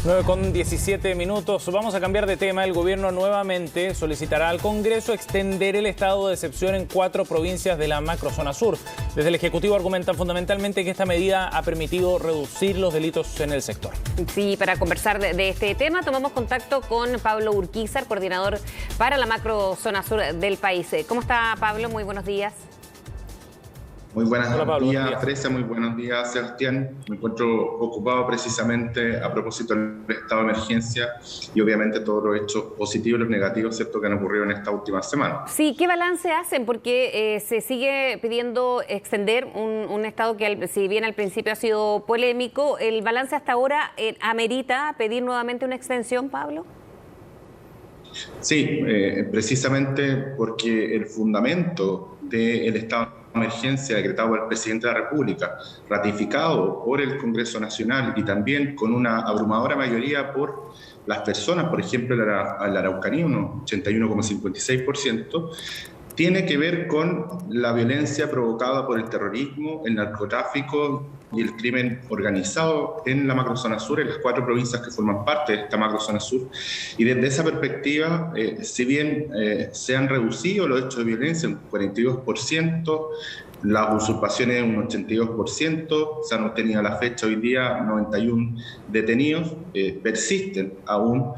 9:17. Vamos a cambiar de tema. El gobierno nuevamente solicitará al Congreso extender el estado de excepción en 4 provincias de la macrozona sur. Desde el Ejecutivo argumentan fundamentalmente que esta medida ha permitido reducir los delitos en el sector. Sí, para conversar de este tema tomamos contacto con Pablo Urquizar, coordinador para la macrozona sur del país. ¿Cómo está, Pablo? Muy buenos días. Muy buenos días, Teresa. Muy buenos días, Sebastián. Me encuentro ocupado precisamente a propósito del estado de emergencia y obviamente todos los hechos positivos y los negativos, ¿cierto?, que han ocurrido en esta última semana. Sí, ¿qué balance hacen? Porque se sigue pidiendo extender un estado que, si bien al principio ha sido polémico, ¿el balance hasta ahora amerita pedir nuevamente una extensión, Pablo? Sí, precisamente porque el fundamento del estado de emergencia decretado por el presidente de la República, ratificado por el Congreso Nacional y también con una abrumadora mayoría por las personas, por ejemplo, la Araucanía, un 81,56%, tiene que ver con la violencia provocada por el terrorismo, el narcotráfico y el crimen organizado en la macrozona sur, en las 4 provincias que forman parte de esta macrozona sur. Y desde esa perspectiva, si bien se han reducido los hechos de violencia un 42%, las usurpaciones un 82%, se han obtenido a la fecha hoy día 91 detenidos, persisten aún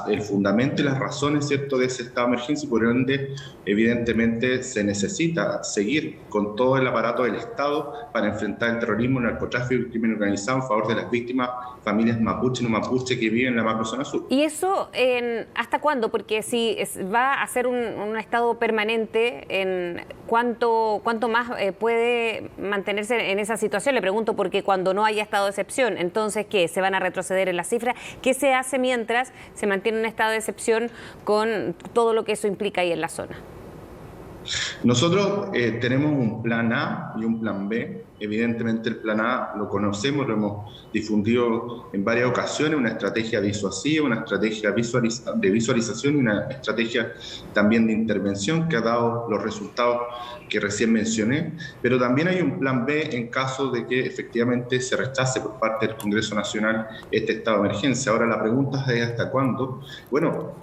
el fundamento y las razones, ¿cierto?, de ese estado de emergencia, y por ende evidentemente se necesita seguir con todo el aparato del Estado para enfrentar el terrorismo, el narcotráfico y el crimen organizado en favor de las víctimas, familias mapuche y no mapuche que viven en la macrozona sur. ¿Y eso hasta cuándo? Porque si va a ser un estado permanente, ¿cuánto más puede mantenerse en esa situación? Le pregunto porque cuando no haya estado de excepción, entonces, ¿qué? ¿Se van a retroceder en las cifras? ¿Qué se hace mientras se mantiene un estado de excepción con todo lo que eso implica ahí en la zona? Nosotros tenemos un plan A y un plan B. Evidentemente el plan A lo conocemos, lo hemos difundido en varias ocasiones, una estrategia disuasiva, una estrategia de visualización y una estrategia también de intervención que ha dado los resultados que recién mencioné, pero también hay un plan B en caso de que efectivamente se rechace por parte del Congreso Nacional este estado de emergencia. Ahora la pregunta es ¿hasta cuándo? Bueno,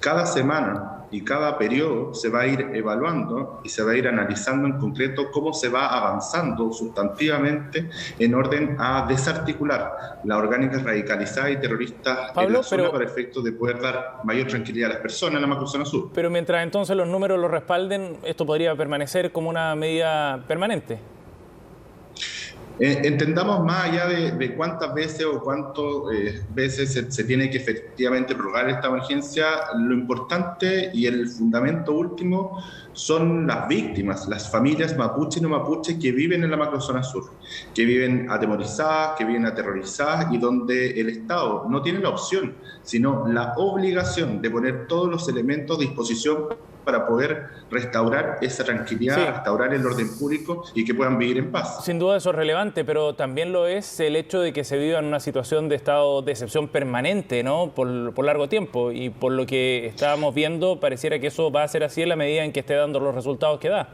cada semana y cada periodo se va a ir evaluando y se va a ir analizando en concreto cómo se va avanzando sustantivamente en orden a desarticular las orgánicas radicalizadas y terroristas en la zona para efectos de poder dar mayor tranquilidad a las personas en la macrozona sur. Pero mientras entonces los números lo respalden, ¿esto podría permanecer como una medida permanente? Entendamos más allá de cuántas veces o cuántas veces se tiene que efectivamente prorrogar esta emergencia, lo importante y el fundamento último son las víctimas, las familias mapuche y no mapuche que viven en la macrozona sur, que viven atemorizadas, que viven aterrorizadas y donde el Estado no tiene la opción, sino la obligación de poner todos los elementos a disposición para poder restaurar esa tranquilidad, sí, restaurar el orden público y que puedan vivir en paz. Sin duda eso es relevante, pero también lo es el hecho de que se viva en una situación de estado de excepción permanente, ¿no?, por largo tiempo, y por lo que estábamos viendo pareciera que eso va a ser así en la medida en que esté dando los resultados que da.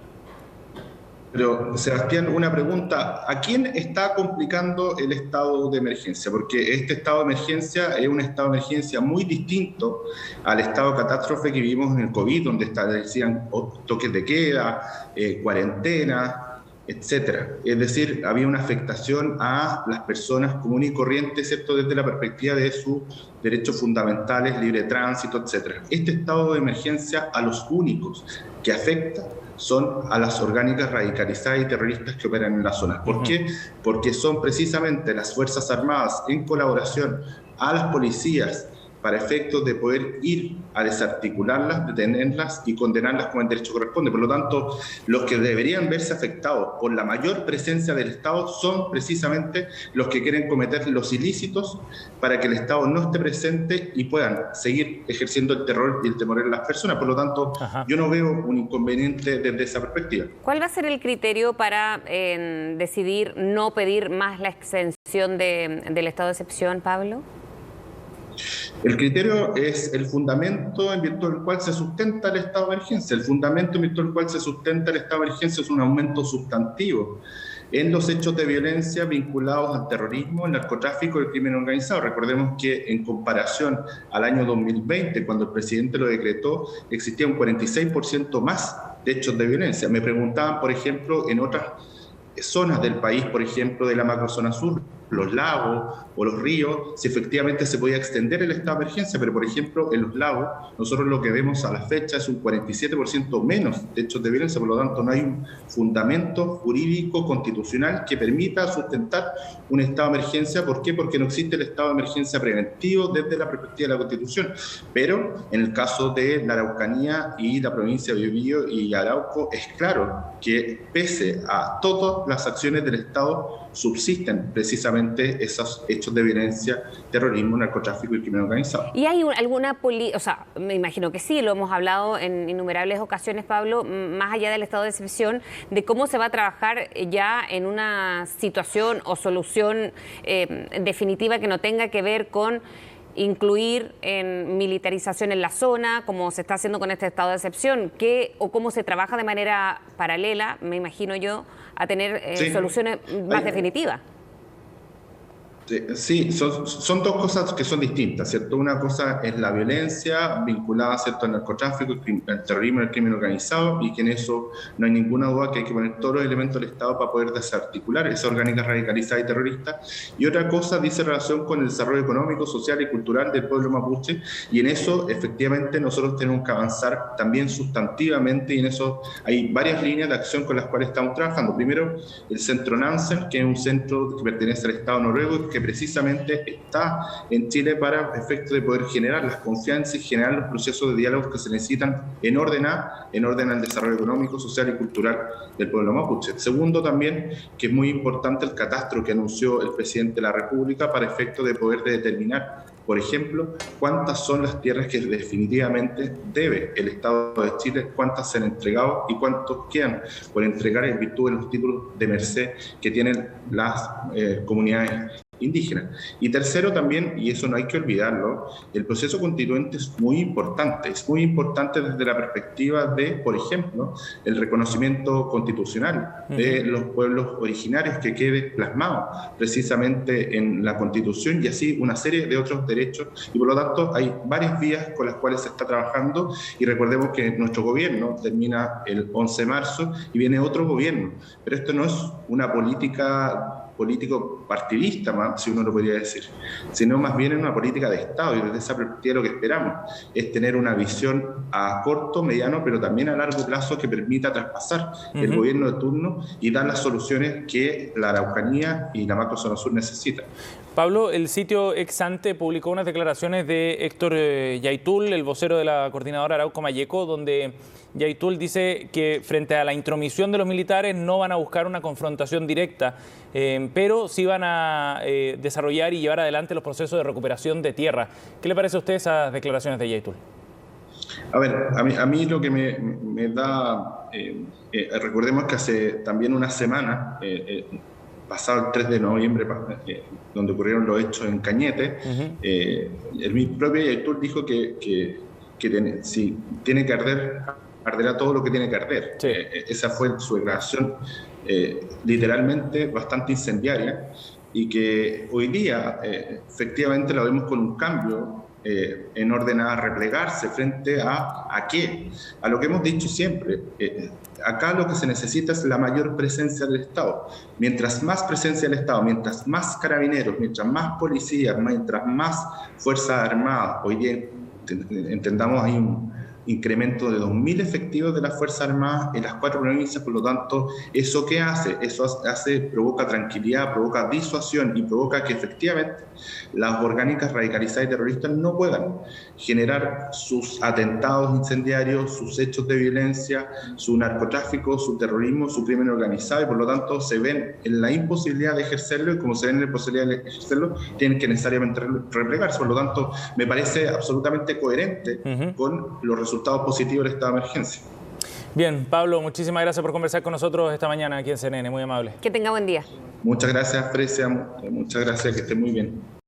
Pero, Sebastián, una pregunta. ¿A quién está complicando el estado de emergencia? Porque este estado de emergencia es un estado de emergencia muy distinto al estado de catástrofe que vivimos en el COVID, donde establecían toques de queda, cuarentena, etcétera. Es decir, había una afectación a las personas comunes y corrientes, ¿cierto?, desde la perspectiva de sus derechos fundamentales, libre tránsito, etcétera. Este estado de emergencia a los únicos que afecta son a las orgánicas radicalizadas y terroristas que operan en la zona. ¿Por qué? Porque son precisamente las Fuerzas Armadas en colaboración a las policías para efectos de poder ir a desarticularlas, detenerlas y condenarlas como el derecho corresponde. Por lo tanto, los que deberían verse afectados por la mayor presencia del Estado son precisamente los que quieren cometer los ilícitos para que el Estado no esté presente y puedan seguir ejerciendo el terror y el temor en las personas. Por lo tanto, yo no veo un inconveniente desde esa perspectiva. ¿Cuál va a ser el criterio para decidir no pedir más la extensión del estado de excepción, Pablo? El criterio es el fundamento en virtud del cual se sustenta el estado de emergencia. El fundamento en virtud del cual se sustenta el estado de emergencia es un aumento sustantivo en los hechos de violencia vinculados al terrorismo, el narcotráfico y el crimen organizado. Recordemos que en comparación al año 2020, cuando el presidente lo decretó, existía un 46% más de hechos de violencia. Me preguntaban, por ejemplo, en otras zonas del país, por ejemplo, de la macrozona sur, los lagos o los ríos, si efectivamente se podía extender el estado de emergencia, pero por ejemplo en los lagos nosotros lo que vemos a la fecha es un 47% menos de hechos de violencia, por lo tanto no hay un fundamento jurídico constitucional que permita sustentar un estado de emergencia. ¿Por qué? Porque no existe el estado de emergencia preventivo desde la perspectiva de la Constitución, pero en el caso de la Araucanía y la provincia de Biobío y Arauco es claro que pese a todas las acciones del Estado subsisten precisamente esos hechos de violencia, terrorismo, narcotráfico y crimen organizado. ¿Y hay alguna o sea, me imagino que sí, lo hemos hablado en innumerables ocasiones, Pablo, más allá del estado de excepción, de cómo se va a trabajar ya en una situación o solución definitiva que no tenga que ver con incluir en militarización en la zona, como se está haciendo con este estado de excepción, o cómo se trabaja de manera paralela, me imagino yo, a tener soluciones más definitivas? Sí, son dos cosas que son distintas, ¿cierto? Una cosa es la violencia vinculada, ¿cierto?, al narcotráfico, al terrorismo, al crimen organizado, y que en eso no hay ninguna duda que hay que poner todos los elementos del Estado para poder desarticular esa orgánica radicalizada y terrorista. Y otra cosa dice relación con el desarrollo económico, social y cultural del pueblo mapuche, y en eso efectivamente nosotros tenemos que avanzar también sustantivamente, y en eso hay varias líneas de acción con las cuales estamos trabajando. Primero, el Centro Nansen, que es un centro que pertenece al Estado noruego, que precisamente está en Chile para efecto de poder generar las confianzas y generar los procesos de diálogo que se necesitan en orden al desarrollo económico, social y cultural del pueblo mapuche. Segundo, también, que es muy importante el catastro que anunció el presidente de la República para efecto de poder determinar, por ejemplo, cuántas son las tierras que definitivamente debe el Estado de Chile, cuántas se han entregado y cuántos quedan por entregar en virtud de los títulos de merced que tienen las comunidades indígenas. Y tercero también, y eso no hay que olvidarlo, el proceso constituyente es muy importante desde la perspectiva de, por ejemplo, el reconocimiento constitucional de los pueblos originarios que quede plasmado precisamente en la Constitución y así una serie de otros derechos, y por lo tanto hay varias vías con las cuales se está trabajando, y recordemos que nuestro gobierno termina el 11 de marzo y viene otro gobierno, pero esto no es una político partidista, si uno lo podría decir, sino más bien en una política de Estado, y desde esa perspectiva lo que esperamos es tener una visión a corto, mediano, pero también a largo plazo que permita traspasar el gobierno de turno y dar las soluciones que la Araucanía y la macrozona sur necesitan. Pablo, el sitio Exante publicó unas declaraciones de Héctor Yaitul, el vocero de la coordinadora Arauco Mayeco, donde Yaitul dice que frente a la intromisión de los militares no van a buscar una confrontación directa, pero sí van a desarrollar y llevar adelante los procesos de recuperación de tierra. ¿Qué le parece a usted esas declaraciones de Yaitul? A ver, a mí lo que me da... recordemos que hace también una semana... pasado el 3 de noviembre, donde ocurrieron los hechos en Cañete, el propio Yaitul dijo que si tiene que arder, arderá todo lo que tiene que arder. Sí. Esa fue su declaración literalmente bastante incendiaria, y que hoy día efectivamente la vemos con un cambio en orden a replegarse frente a qué, a lo que hemos dicho siempre. Acá lo que se necesita es la mayor presencia del Estado. Mientras más presencia del Estado, mientras más carabineros, mientras más policías, mientras más fuerzas armadas, hoy día entendamos hay un incremento de 2.000 efectivos de las Fuerzas Armadas en las 4 provincias, por lo tanto, ¿eso qué hace? Eso provoca tranquilidad, provoca disuasión y provoca que efectivamente las orgánicas radicalizadas y terroristas no puedan generar sus atentados incendiarios, sus hechos de violencia, su narcotráfico, su terrorismo, su crimen organizado, y por lo tanto se ven en la imposibilidad de ejercerlo, y como se ven en la imposibilidad de ejercerlo, tienen que necesariamente replegarse. Por lo tanto, me parece absolutamente coherente con los resultados positivos del estado de emergencia. Bien, Pablo, muchísimas gracias por conversar con nosotros esta mañana aquí en CNN, muy amable. Que tenga buen día. Muchas gracias, Frecia, muchas gracias, que esté muy bien.